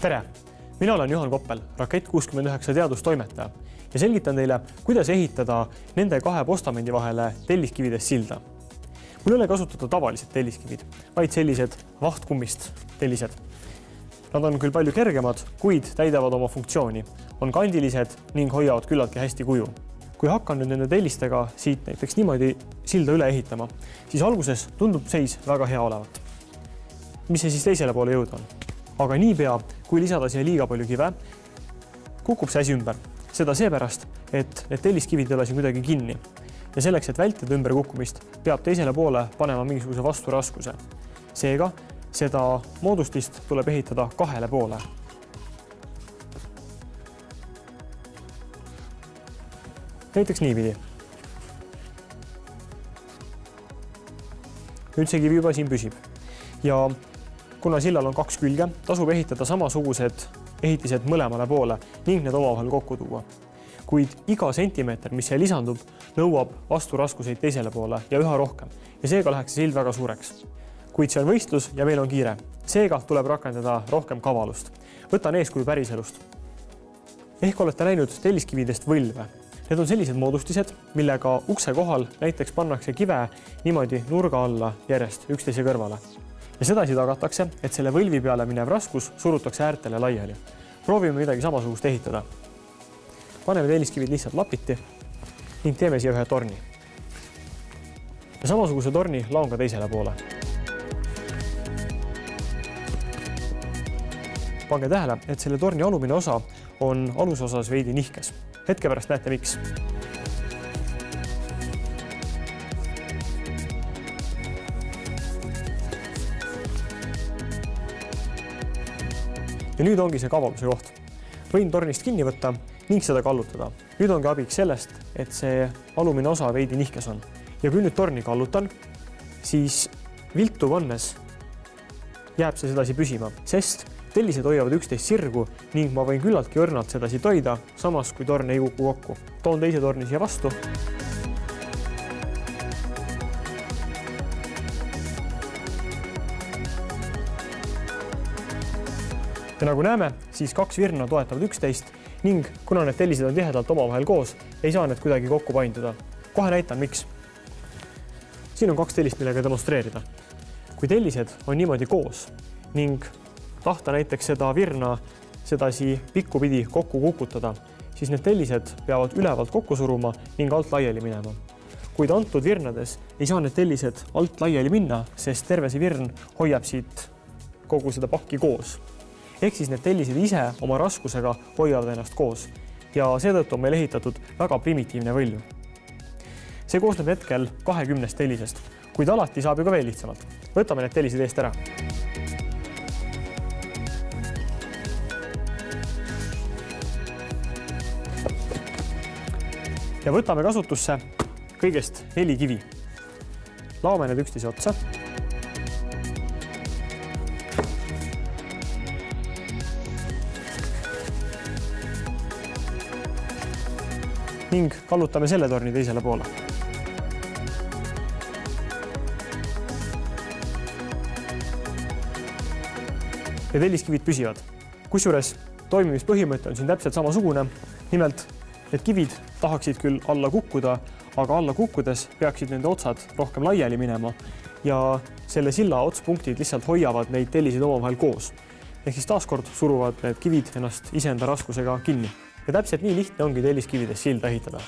Tere! Mina olen Juhan Koppel, Rakett 69 teadustoimetaja ja selgitan teile, kuidas ehitada nende kahe postamendi vahele telliskividest silda. Mul ei ole kasutada tavalised telliskivid, vaid sellised vahtkummist tellised. Nad on küll palju kergemad, kuid täidavad oma funktsiooni, on kandilised ning hoiavad küllaltki hästi kuju. Kui hakkan nüüd nende tellistega siit näiteks niimoodi silda üle ehitama, siis alguses tundub seis väga hea olevat. Mis see siis teisele poole jõuda on? Aga niipea, kui lisada siia liiga palju kive, kukub see asi ümber. Seda seepärast, et need telliskivid ei ole siin kuidagi kinni. Ja selleks, et vältida ümber kukkumist, peab teisele poole panema mingisuguse vasturaskuse. Seega, seda moodustist tuleb ehitada kahele poole. Näiteks niipidi. Nüüd see kivi juba siin püsib. Ja kuna sillal on kaks külge, tasub ehitada samasugused ehitised mõlemale poole ning need omavahel kokku tuua. Kuid iga sentimeeter, mis see lisandub, nõuab vasturaskuseid teisele poole ja üha rohkem. Ja seega läheks see sild väga suureks. Kuid see on võistlus ja meil on kiire. Seega tuleb rakendada rohkem kavalust. Võtan eeskuju päriselust. Ehk olete näinud telliskividest võlve. Need on sellised moodustised, millega ukse kohal näiteks pannakse kive niimoodi nurga alla järjest üksteise kõrvale. Ja sedasi tagatakse, et selle võlvi peale minev raskus surutakse äärtele laiali. Proovime midagi samasugust ehitada. Paneme telliskivid lihtsalt lapiti ning teeme siia ühe torni. Ja samasuguse torni laon ka teisele poole. Pange tähele, et selle torni alumine osa on alusosas veidi nihkes. Hetke pärast näete miks. Ja nüüd ongi see kavaluse koht. Võin tornist kinni võtta ning seda kallutada. Nüüd ongi abiks sellest, et see alumine osa veidi nihkes on. Ja kui nüüd torni kallutan, siis viltu pannes jääb see sedasi püsima, sest tellised hoiavad üksteist sirgu ning ma võin küllaltki õrnalt sedasi toida, samas kui torn ei kuku kokku. Toon teise torni siia vastu. Ja nagu näeme, siis kaks virna toetavad üksteist ning kuna need tellised on tihedalt omavahel koos, ei saa need kuidagi kokku painduda. Kohe näitan miks. Siin on kaks tellist, millega demonstreerida. Kui tellised on niimoodi koos ning tahta näiteks seda virna sedasi pikkupidi kokku kukutada, siis need tellised peavad ülevalt kokku suruma ning alt laiali minema. Kuid antud virnades ei saa need tellised alt laiali minna, sest terve see virn hoiab siit kogu seda pakki koos. Ehk siis need tellised ise oma raskusega hoiavad ennast koos ja seetõttu on meil ehitatud väga primitiivne võlv. See koosneb hetkel 20 tellisest, kuid alati saab ju ka veel lihtsamalt. Võtame need tellised eest ära. Ja võtame kasutusse kõigest 4 kivi. Laome need üksteise otsa. Ning kallutame selle torni teisele poole. Ja telliskivid püsivad. Kusjuures toimimispõhimõte on siin täpselt samasugune. Nimelt, need kivid tahaksid küll alla kukkuda, aga alla kukkudes peaksid nende otsad rohkem laiali minema ja selle silla otspunktid lihtsalt hoiavad neid tellisid omavahel koos. Ehk siis taaskord suruvad need kivid ennast iseenda raskusega kinni. Ja täpselt nii lihtne ongi telliskivides silda ehitada.